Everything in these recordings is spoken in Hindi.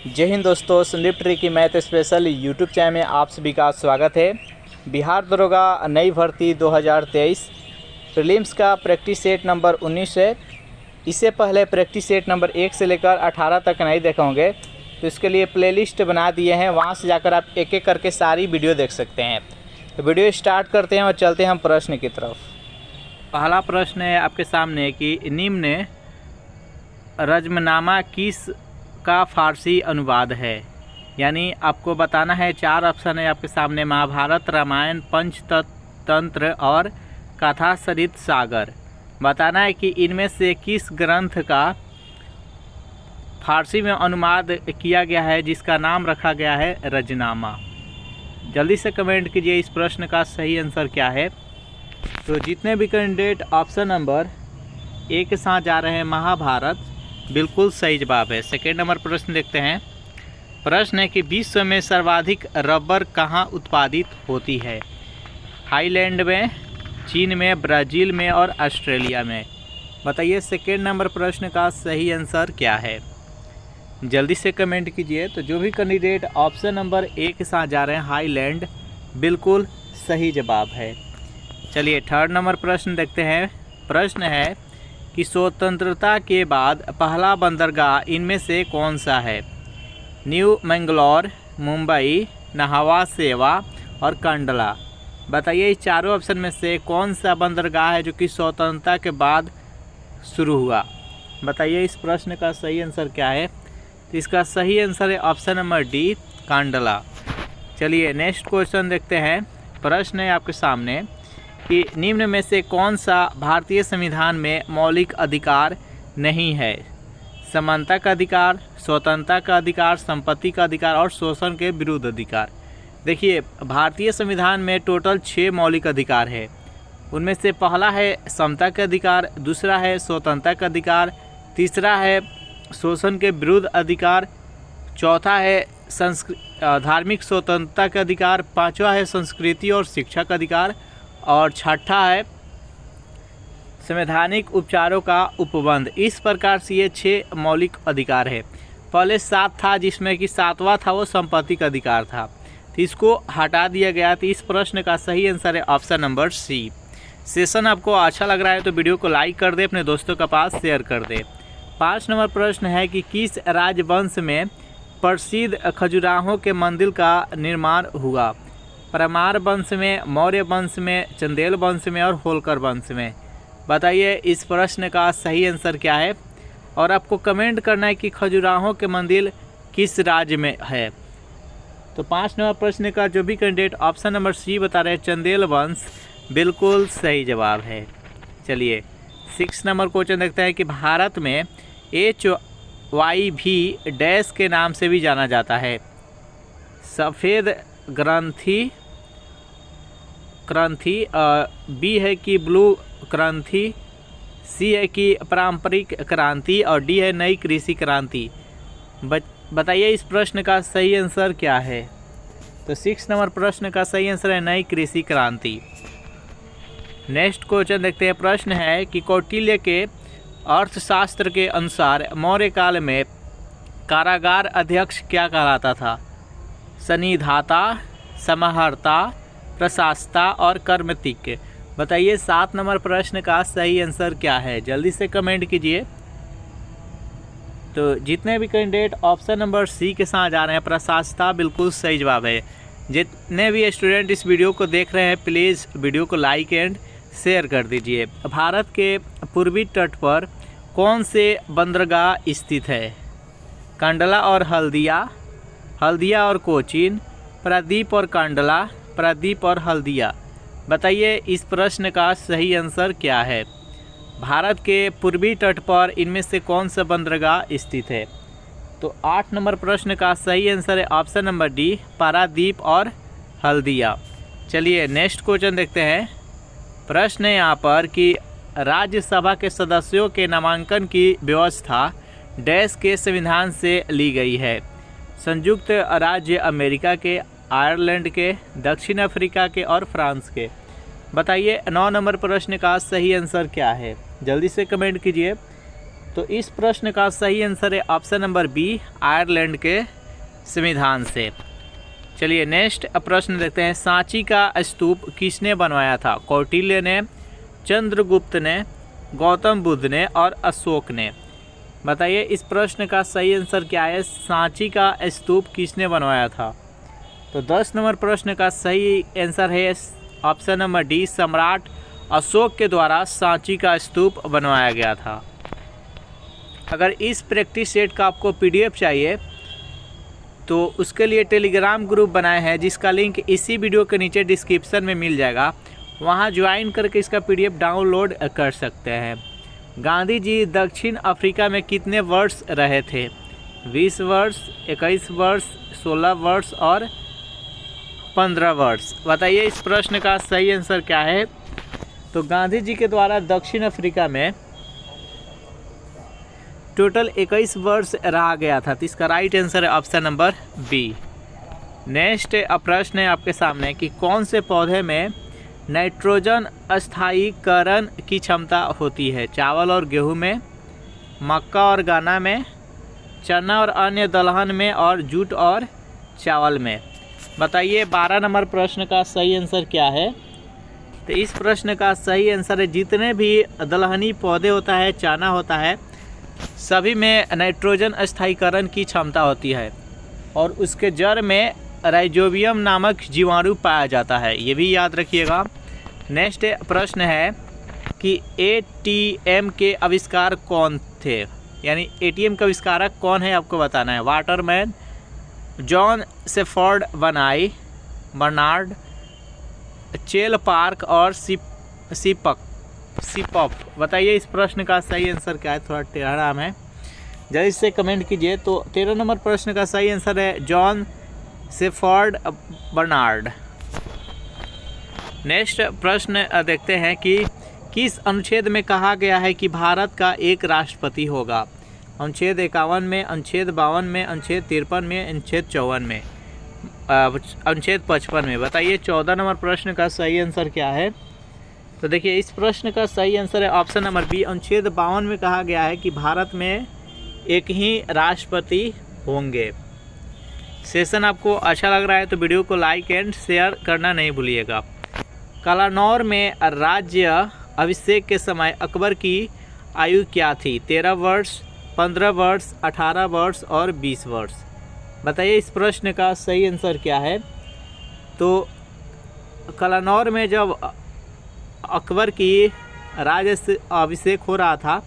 जय हिंद दोस्तों, संदीप ट्री की मैथ स्पेशल यूट्यूब चैनल में आप सभी का स्वागत है। बिहार दरोगा नई भर्ती 2023 प्रीलिम्स का प्रैक्टिस सेट नंबर 19 है। इससे पहले प्रैक्टिस सेट नंबर 1 से लेकर 18 तक नहीं देखे होंगे, तो इसके लिए प्लेलिस्ट बना दिए हैं। वहां से जाकर आप एक एक करके सारी वीडियो देख सकते हैं। तो वीडियो स्टार्ट करते हैं और चलते हैं हम प्रश्न की तरफ। पहला प्रश्न है आपके सामने कि निम्न रज़्मनामा किस का फारसी अनुवाद है। यानी आपको बताना है, 4 ऑप्शन है आपके सामने, महाभारत, रामायण, पंचतंत्र और कथा सरित सागर। बताना है कि इनमें से किस ग्रंथ का फारसी में अनुवाद किया गया है जिसका नाम रखा गया है रज़्नामा। जल्दी से कमेंट कीजिए इस प्रश्न का सही आंसर क्या है। तो जितने भी कैंडिडेट ऑप्शन नंबर ए के साथ जा रहे हैं महाभारत, बिल्कुल सही जवाब है। सेकेंड नंबर प्रश्न देखते हैं। प्रश्न है कि विश्व में सर्वाधिक रबर कहाँ उत्पादित होती है। थाईलैंड में, चीन में, ब्राज़ील में और ऑस्ट्रेलिया में। बताइए सेकेंड नंबर प्रश्न का सही आंसर क्या है। जल्दी से कमेंट कीजिए। तो जो भी कैंडिडेट ऑप्शन नंबर ए के साथ जा रहे हैं थाईलैंड, बिल्कुल सही जवाब है। चलिए थर्ड नंबर प्रश्न देखते हैं। प्रश्न है कि स्वतंत्रता के बाद पहला बंदरगाह इनमें से कौन सा है। न्यू मैंगलोर, मुंबई, नाहवा सेवा और कंडला। बताइए इस चारों ऑप्शन में से कौन सा बंदरगाह है जो कि स्वतंत्रता के बाद शुरू हुआ। बताइए इस प्रश्न का सही आंसर क्या है। तो इसका सही आंसर है ऑप्शन नंबर डी, कंडला। चलिए नेक्स्ट क्वेश्चन देखते हैं। प्रश्न है आपके सामने कि निम्न में से कौन सा भारतीय संविधान में मौलिक अधिकार नहीं है। समानता का अधिकार, स्वतंत्रता का अधिकार, संपत्ति का अधिकार और शोषण के विरुद्ध अधिकार। देखिए भारतीय संविधान में टोटल 6 मौलिक अधिकार है। उनमें से पहला है समता का अधिकार, दूसरा है स्वतंत्रता का अधिकार, तीसरा है शोषण के विरुद्ध अधिकार, चौथा है धार्मिक स्वतंत्रता का अधिकार, पांचवा है संस्कृति और शिक्षा का अधिकार और छठा है संवैधानिक उपचारों का उपबंध। इस प्रकार से ये 6 मौलिक अधिकार है। पहले 7 था, जिसमें कि 7वां था वो संपत्ति का अधिकार था, तो इसको हटा दिया गया। तो इस प्रश्न का सही आंसर है ऑप्शन नंबर सी। सेशन आपको अच्छा लग रहा है तो वीडियो को लाइक कर दे, अपने दोस्तों के पास शेयर कर दे। 5 नंबर प्रश्न है कि किस राजवंश में प्रसिद्ध खजुराहो के मंदिर का निर्माण हुआ। परमार वंश में, मौर्य वंश में, चंदेल वंश में और होलकर वंश में। बताइए इस प्रश्न का सही आंसर क्या है और आपको कमेंट करना है कि खजुराहो के मंदिर किस राज्य में है। तो 5 नंबर प्रश्न का जो भी कैंडिडेट ऑप्शन नंबर सी बता रहे हैं चंदेल वंश, बिल्कुल सही जवाब है। चलिए 6 नंबर क्वेश्चन देखते हैं कि भारत में HIV डैश के नाम से भी जाना जाता है। सफ़ेद क्रांति, बी है कि ब्लू क्रांति, सी है कि पारंपरिक क्रांति और डी है नई कृषि क्रांति। बताइए इस प्रश्न का सही आंसर क्या है। तो 6 नंबर प्रश्न का सही आंसर है नई कृषि क्रांति। नेक्स्ट क्वेश्चन देखते हैं। प्रश्न है कि कौटिल्य के अर्थशास्त्र के अनुसार मौर्य काल में कारागार अध्यक्ष क्या कहलाता था। सन्निधाता, समाहर्ता, प्रशासता और कर्मतिज्ञ। बताइए 7 नंबर प्रश्न का सही आंसर क्या है। जल्दी से कमेंट कीजिए। तो जितने भी कैंडिडेट ऑप्शन नंबर सी के साथ जा रहे हैं प्रशासता, बिल्कुल सही जवाब है। जितने भी स्टूडेंट इस वीडियो को देख रहे हैं प्लीज़ वीडियो को लाइक एंड शेयर कर दीजिए। भारत के पूर्वी तट पर कौन से बंदरगाह स्थित है। कंडला और हल्दिया, हल्दिया और कोचीन, प्रायद्वीप और कंडला, प्रायद्वीप और हल्दिया। बताइए इस प्रश्न का सही आंसर क्या है। भारत के पूर्वी तट पर इनमें से कौन सा बंदरगाह स्थित है। तो 8 नंबर प्रश्न का सही आंसर है ऑप्शन नंबर डी, पारादीप और हल्दिया। चलिए नेक्स्ट क्वेश्चन देखते हैं। प्रश्न है यहाँ पर कि राज्यसभा के सदस्यों के नामांकन की व्यवस्था डैश के संविधान से ली गई है। संयुक्त राज्य अमेरिका के, आयरलैंड के, दक्षिण अफ्रीका के और फ्रांस के। बताइए 9 नंबर प्रश्न का सही आंसर क्या है। जल्दी से कमेंट कीजिए। तो इस प्रश्न का सही आंसर है ऑप्शन नंबर बी, आयरलैंड के संविधान से। चलिए नेक्स्ट प्रश्न देखते हैं। सांची का स्तूप किसने बनवाया था? कौटिल्य ने, चंद्रगुप्त ने, गौतम बुद्ध ने और अशोक ने। बताइए इस प्रश्न का सही आंसर क्या है? सांची का स्तूप किसने बनवाया था? तो 10 नंबर प्रश्न का सही आंसर है ऑप्शन नंबर डी, सम्राट अशोक के द्वारा सांची का स्तूप बनवाया गया था। अगर इस प्रैक्टिस सेट का आपको PDF चाहिए तो उसके लिए टेलीग्राम ग्रुप बनाए हैं जिसका लिंक इसी वीडियो के नीचे डिस्क्रिप्शन में मिल जाएगा। वहां ज्वाइन करके इसका PDF डाउनलोड कर सकते हैं। गांधी जी दक्षिण अफ्रीका में कितने वर्ष रहे थे? 20 वर्ष, 21 वर्ष, 16 वर्ष और 15 वर्ष। बताइए इस प्रश्न का सही आंसर क्या है? तो गांधी जी के द्वारा दक्षिण अफ्रीका में टोटल 21 वर्ष रहा गया था। तो इसका राइट आंसर है ऑप्शन नंबर बी। नेक्स्ट प्रश्न है आपके सामने कि कौन से पौधे में नाइट्रोजन स्थायीकरण की क्षमता होती है? चावल और गेहूं में, मक्का और गन्ना में, चना और अन्य दलहन में और जूट और चावल में। बताइए 12 नंबर प्रश्न का सही आंसर क्या है? तो इस प्रश्न का सही आंसर है जितने भी दलहनी पौधे होता है, चना होता है, सभी में नाइट्रोजन स्थायीकरण की क्षमता होती है और उसके जड़ में राइजोबियम नामक जीवाणु पाया जाता है, ये भी याद रखिएगा। नेक्स्ट प्रश्न है कि ATM के आविष्कार कौन थे? यानी ATM का आविष्कारक कौन है आपको बताना है। वाटरमैन, जॉन सेफर्ड बर्नार्ड, चेल पार्क और सिपॉप। बताइए इस प्रश्न का सही आंसर क्या है? थोड़ा टेढ़ा नाम है, जल्दी से कमेंट कीजिए। तो 13 नंबर प्रश्न का सही आंसर है जॉन सेफर्ड बर्नार्ड। नेक्स्ट प्रश्न देखते हैं कि किस अनुच्छेद में कहा गया है कि भारत का एक राष्ट्रपति होगा? अनुच्छेद 51 में, अनुच्छेद 52 में, अनुच्छेद 53 में, अनुच्छेद 54 में, अनुच्छेद 55 में। बताइए 14 नंबर प्रश्न का सही आंसर क्या है? तो देखिए इस प्रश्न का सही आंसर है ऑप्शन नंबर बी, अनुच्छेद 52 में कहा गया है कि भारत में एक ही राष्ट्रपति होंगे। सेशन आपको अच्छा लग रहा है तो वीडियो को लाइक एंड शेयर करना नहीं भूलिएगा। कलानौर में राज्य अभिषेक के समय अकबर की आयु क्या थी? 13 वर्ष, 15 वर्ष, 18 वर्ष और 20 वर्ष। बताइए इस प्रश्न का सही आंसर क्या है? तो कलानौर में जब अकबर की राज्य अभिषेक हो रहा था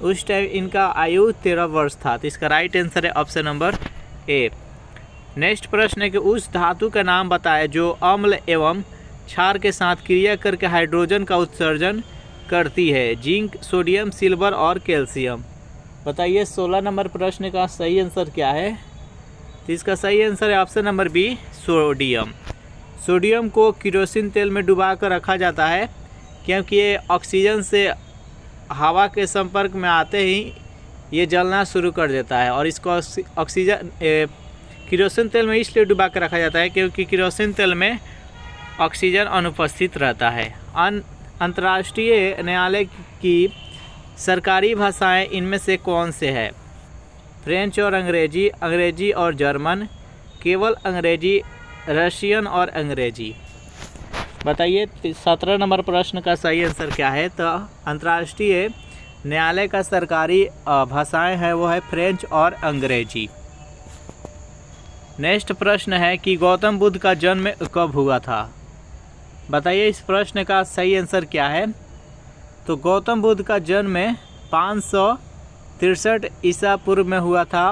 उस टाइम इनका आयु 13 वर्ष था। तो इसका राइट आंसर है ऑप्शन नंबर ए। नेक्स्ट प्रश्न है कि उस धातु का नाम बताएं जो अम्ल एवं क्षार के साथ क्रिया करके हाइड्रोजन का उत्सर्जन करती है। जिंक, सोडियम, सिल्वर और कैल्शियम। बताइए 16 नंबर प्रश्न का सही आंसर क्या है? तो इसका सही आंसर है option number b, sodium. Sodium को केरोसिन तेल में डुबा कर रखा जाता है क्योंकि ये ऑक्सीजन से हवा के संपर्क में आते ही ये जलना शुरू कर देता है और इसको ऑक्सीजन केरोसिन तेल में इसलिए डुबा कर रखा जाता है क्योंकि केरोसिन तेल में ऑक्सीजन अनुपस्थित रहता है। अंतर्राष्ट्रीय न्यायालय की सरकारी भाषाएं इनमें से कौन से है? फ्रेंच और अंग्रेजी, अंग्रेजी और जर्मन, केवल अंग्रेजी, रशियन और अंग्रेजी। बताइए 17 नंबर प्रश्न का सही आंसर क्या है? तो अंतर्राष्ट्रीय न्यायालय का सरकारी भाषाएं है वो है फ्रेंच और अंग्रेजी। नेक्स्ट प्रश्न है कि गौतम बुद्ध का जन्म कब हुआ था? बताइए इस प्रश्न का सही आंसर क्या है? तो गौतम बुद्ध का जन्म 563 ईसा पूर्व में हुआ था।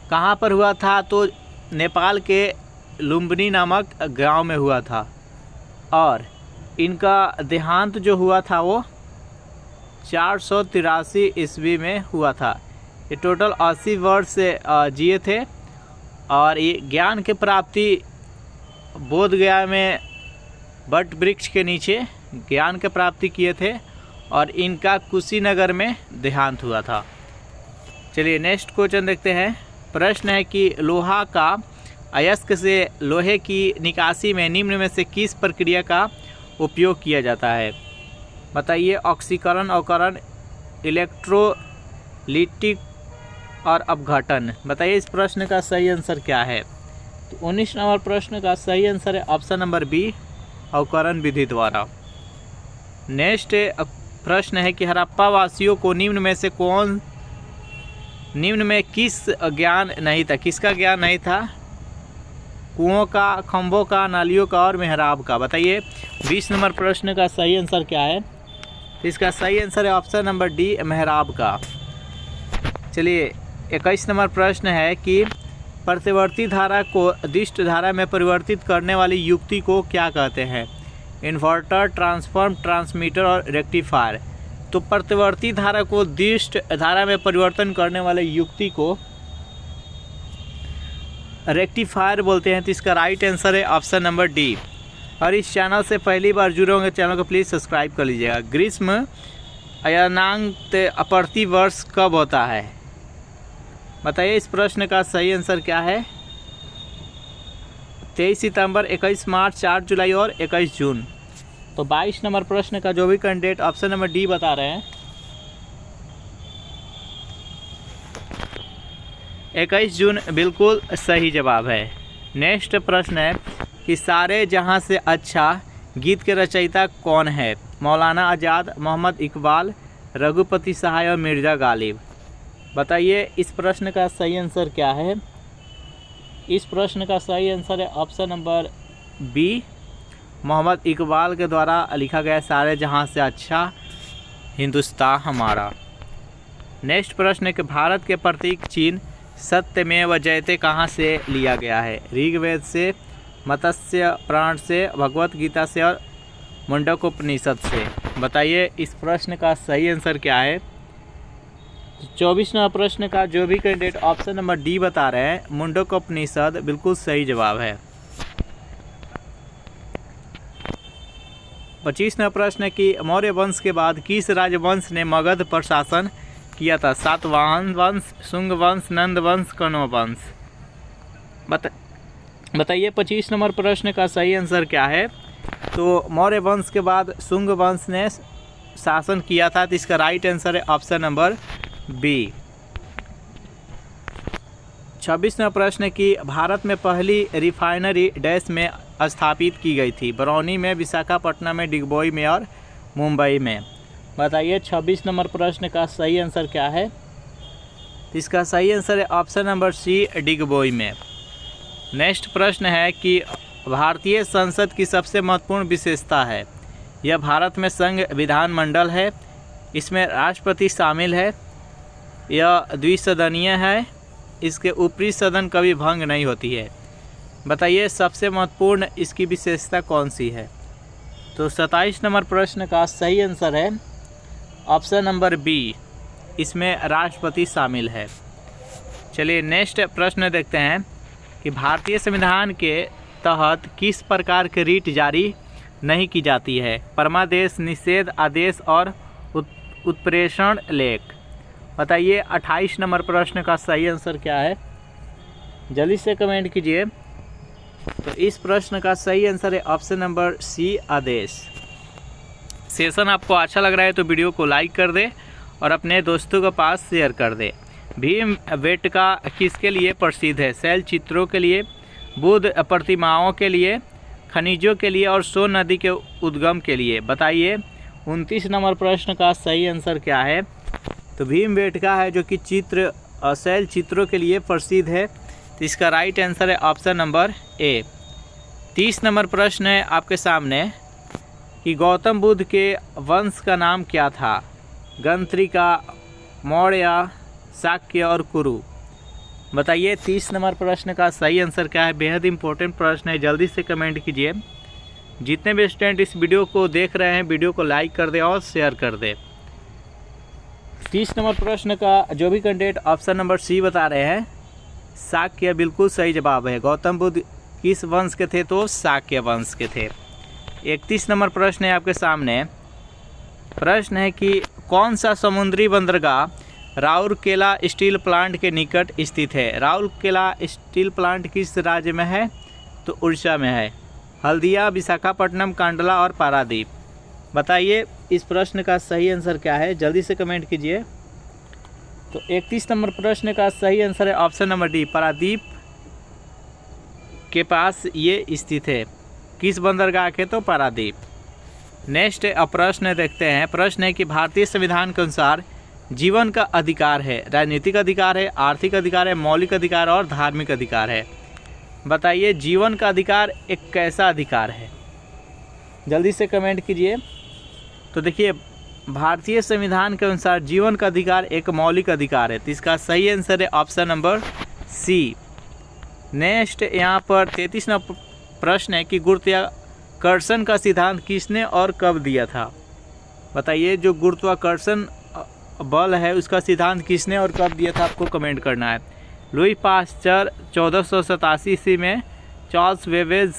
कहाँ पर हुआ था? तो नेपाल के लुम्बिनी नामक गांव में हुआ था और इनका देहांत जो हुआ था वो 483 ईस्वी में हुआ था। ये टोटल 80 वर्ष से जिए थे और ये ज्ञान की प्राप्ति बोध गया में बट वृक्ष के नीचे ज्ञान की प्राप्ति किए थे और इनका कुशीनगर में देहांत हुआ था। चलिए नेक्स्ट क्वेश्चन देखते हैं। प्रश्न है कि लोहा का अयस्क से लोहे की निकासी में निम्न में से किस प्रक्रिया का उपयोग किया जाता है? बताइए ऑक्सीकरण, अवकरण, लिट्टी और अपघटन। बताइए इस प्रश्न का सही आंसर क्या है। तो 19 नंबर प्रश्न का सही आंसर है ऑप्शन नंबर बी, अवकरण विधि द्वारा। नेक्स्ट प्रश्न है कि हड़प्पा वासियों को निम्न में किस ज्ञान नहीं था, किसका ज्ञान नहीं था? कुओं का, खंभों का, नालियों का और मेहराब का। बताइए 20 नंबर प्रश्न का सही आंसर क्या है। इसका सही आंसर है ऑप्शन नंबर डी, मेहराब का। चलिए 21 नंबर प्रश्न है कि प्रतिवर्ती धारा को दिष्ट धारा में परिवर्तित करने वाली युक्ति को क्या कहते हैं? इन्वर्टर, ट्रांसफॉर्म, ट्रांसमीटर और रेक्टिफायर। तो प्रतिवर्ती धारा को दिष्ट धारा में परिवर्तन करने वाले युक्ति को रेक्टिफायर बोलते हैं। तो इसका राइट आंसर है ऑप्शन नंबर डी। और इस चैनल से पहली बार जुड़े होंगे, चैनल को प्लीज़ सब्सक्राइब कर लीजिएगा। ग्रीष्म अयनांत प्रति वर्ष कब होता है? बताइए इस प्रश्न का सही आंसर क्या है। 23 सितंबर, 21 मार्च, 4 जुलाई और 21 जून। तो 22 नंबर प्रश्न का जो भी कैंडिडेट ऑप्शन नंबर डी बता रहे हैं, 21 जून बिल्कुल सही जवाब है। नेक्स्ट प्रश्न है कि सारे जहां से अच्छा गीत के रचयिता कौन है? मौलाना आज़ाद, मोहम्मद इकबाल, रघुपति सहाय और मिर्ज़ा गालिब। बताइए इस प्रश्न का सही आंसर क्या है। इस प्रश्न का सही आंसर है option number b, Mohammad Iqbal के द्वारा लिखा गया सारे जहां से अच्छा हिंदुस्तान हमारा। नेक्स्ट प्रश्न है कि भारत के प्रतीक चिन्ह सत्यमेव जयते कहाँ से लिया गया है? ऋग्वेद से, मत्स्य पुराण से, भगवत गीता से और मुंडकोपनिषद से। बताइए इस प्रश्न का सही आंसर क्या है। 24 नंबर प्रश्न का जो भी कैंडिडेट ऑप्शन नंबर डी बता रहे हैं, मुंडकोपनिषद बिल्कुल सही जवाब है। 25 नंबर प्रश्न है कि मौर्य वंश के बाद किस राजवंश ने मगध पर शासन किया था? सातवाहन वंश, शुंग वंश, नंद वंश, कण्व वंश। बताइए 25 नंबर प्रश्न का सही आंसर क्या है। तो मौर्य वंश के बाद शुंग वंश ने शासन किया था। तो इसका राइट आंसर है ऑप्शन नंबर बी। 26 नंबर प्रश्न है कि भारत में पहली रिफाइनरी डैश में स्थापित की गई थी? बरौनी में, विशाखापट्टनम में, डिगबोई में और मुंबई में। बताइए 26 नंबर प्रश्न का सही आंसर क्या है। इसका सही आंसर है ऑप्शन नंबर सी, डिगबोई में। नेक्स्ट प्रश्न है कि भारतीय संसद की सबसे महत्वपूर्ण विशेषता है? यह भारत में संघ विधानमंडल है, इसमें राष्ट्रपति शामिल है, यह द्विसदनीय है, इसके ऊपरी सदन कभी भंग नहीं होती है। बताइए सबसे महत्वपूर्ण इसकी विशेषता कौन सी है। तो 27 नंबर प्रश्न का सही आंसर है ऑप्शन नंबर बी, इसमें राष्ट्रपति शामिल है। चलिए नेक्स्ट प्रश्न देखते हैं कि भारतीय संविधान के तहत किस प्रकार के रीट जारी नहीं की जाती है? परमादेश, निषेध आदेश और उत्प्रेषण लेख। बताइए 28 नंबर प्रश्न का सही आंसर क्या है। जल्दी से कमेंट कीजिए। तो इस प्रश्न का सही आंसर है ऑप्शन नंबर सी, आदेश। सेशन आपको अच्छा लग रहा है तो वीडियो को लाइक कर दे और अपने दोस्तों के पास शेयर कर दे। भीमबेटका किसके लिए प्रसिद्ध है? शैल चित्रों के लिए, बुद्ध प्रतिमाओं के लिए, खनिजों के लिए और सोन नदी के उद्गम के लिए। बताइए 29 नंबर प्रश्न का सही आंसर क्या है। तो भीमबेटका है जो कि शैल चित्रों के लिए प्रसिद्ध है। तो इसका राइट आंसर है ऑप्शन नंबर ए। 30 नंबर प्रश्न है आपके सामने कि गौतम बुद्ध के वंश का नाम क्या था? गंत्रिका, मौर्य, शाक्य और कुरु। बताइए 30 नंबर प्रश्न का सही आंसर क्या है। बेहद इंपॉर्टेंट प्रश्न है, जल्दी से कमेंट कीजिए। जितने भी स्टूडेंट इस वीडियो को देख रहे हैं वीडियो को लाइक कर दे और शेयर कर दे। 30 नंबर प्रश्न का जो भी कैंडिडेट ऑप्शन नंबर सी बता रहे हैं, शाक्य बिल्कुल सही जवाब है। गौतम बुद्ध किस वंश के थे? तो शाक्य वंश के थे। 31 नंबर प्रश्न है आपके सामने। प्रश्न है कि कौन सा समुद्री बंदरगाह राउरकेला स्टील प्लांट के निकट स्थित है? राउरकेला स्टील प्लांट किस राज्य में है? तो उड़ीसा में है। हल्दिया, विशाखापट्टनम, कांडला और पारादीप। बताइए इस प्रश्न का सही आंसर क्या है। जल्दी से कमेंट कीजिए। तो 31 नंबर प्रश्न का सही आंसर है ऑप्शन नंबर डी, पारादीप के पास ये स्थित है। किस बंदरगाह के? तो पारादीप। नेक्स्ट प्रश्न देखते हैं। प्रश्न है कि भारतीय संविधान के अनुसार जीवन का अधिकार है, राजनीतिक अधिकार है, आर्थिक अधिकार है, मौलिक अधिकार और धार्मिक अधिकार है। बताइए जीवन का अधिकार एक कैसा अधिकार है? जल्दी से कमेंट कीजिए। तो देखिए भारतीय संविधान के अनुसार जीवन का अधिकार एक मौलिक अधिकार है, तो इसका सही आंसर है ऑप्शन नंबर सी। नेक्स्ट यहाँ पर 33 नंबर प्रश्न है कि गुरुत्वाकर्षण का सिद्धांत किसने और कब दिया था? बताइए जो गुरुत्वाकर्षण बल है उसका सिद्धांत किसने और कब दिया था? आपको कमेंट करना है। लुई पास्चर 1487 ईस्वी में, चार्ल्स वेबेज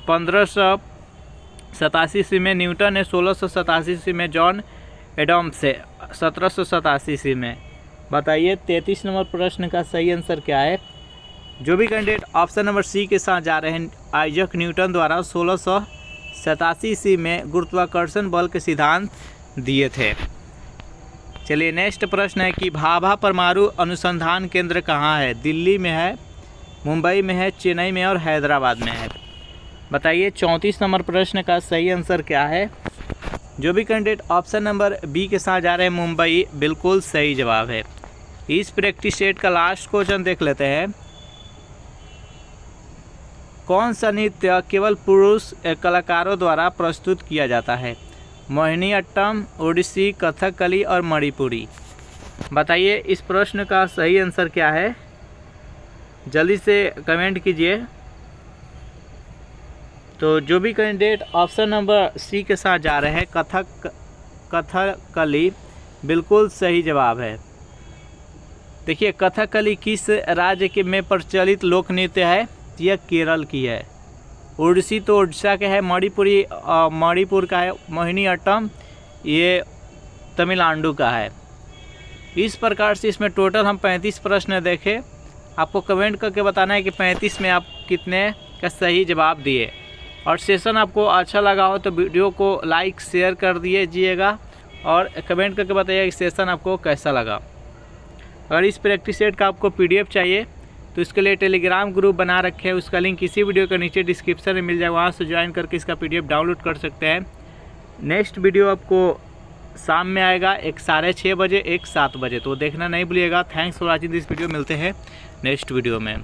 1587 ईस्वी में, न्यूटन ने 1687 ईस्वी में, जॉन एडम्स से 1787 ईस्वी में। बताइए 33 नंबर प्रश्न का सही आंसर क्या है? जो भी कैंडिडेट ऑप्शन नंबर सी के साथ जा रहे हैं, आइजक न्यूटन द्वारा 1687 ईस्वी में गुरुत्वाकर्षण बल के सिद्धांत दिए थे। चलिए नेक्स्ट प्रश्न है कि भाभा परमाणु अनुसंधान केंद्र कहाँ है? दिल्ली में है, मुंबई में है, चेन्नई में और हैदराबाद में है। बताइए 34 नंबर प्रश्न का सही आंसर क्या है? जो भी कैंडिडेट ऑप्शन नंबर बी के साथ जा रहे हैं, मुंबई, बिल्कुल सही जवाब है। इस प्रैक्टिस सेट का लास्ट क्वेश्चन देख लेते हैं। कौन सा नृत्य केवल पुरुष कलाकारों द्वारा प्रस्तुत किया जाता है? मोहिनीअट्टम, ओडिसी, कथकली और मणिपुरी। बताइए इस प्रश्न का सही आंसर क्या है? जल्दी से कमेंट कीजिए। तो जो भी कैंडिडेट ऑप्शन नंबर सी के साथ जा रहे हैं, कथकली, बिल्कुल सही जवाब है। देखिए कथकली किस राज्य के में प्रचलित लोक नृत्य है? यह केरल की है। ओडिसी तो उड़ीसा के है, मणिपुर का है, मोहिनीअट्टम ये तमिलनाडु का है। इस प्रकार से इसमें टोटल हम 35 प्रश्न देखे। आपको कमेंट करके बताना है कि 35 में आप कितने का सही जवाब दिए। और सेशन आपको अच्छा लगा हो तो वीडियो को लाइक शेयर कर दीजिएगा और कमेंट करके बताइए कि सेशन आपको कैसा लगा। अगर इस प्रैक्टिस सेट का आपको PDF चाहिए तो इसके लिए टेलीग्राम ग्रुप बना रखे हैं, उसका लिंक इसी वीडियो के नीचे डिस्क्रिप्शन में मिल जाएगा, वहाँ से ज्वाइन करके इसका PDF डाउनलोड कर सकते हैं। नेक्स्ट वीडियो आपको शाम में आएगा, एक 6:30 बजे, एक 7 बजे, तो देखना नहीं भूलिएगा। Thanks for watching this video. मिलते हैं नेक्स्ट वीडियो में।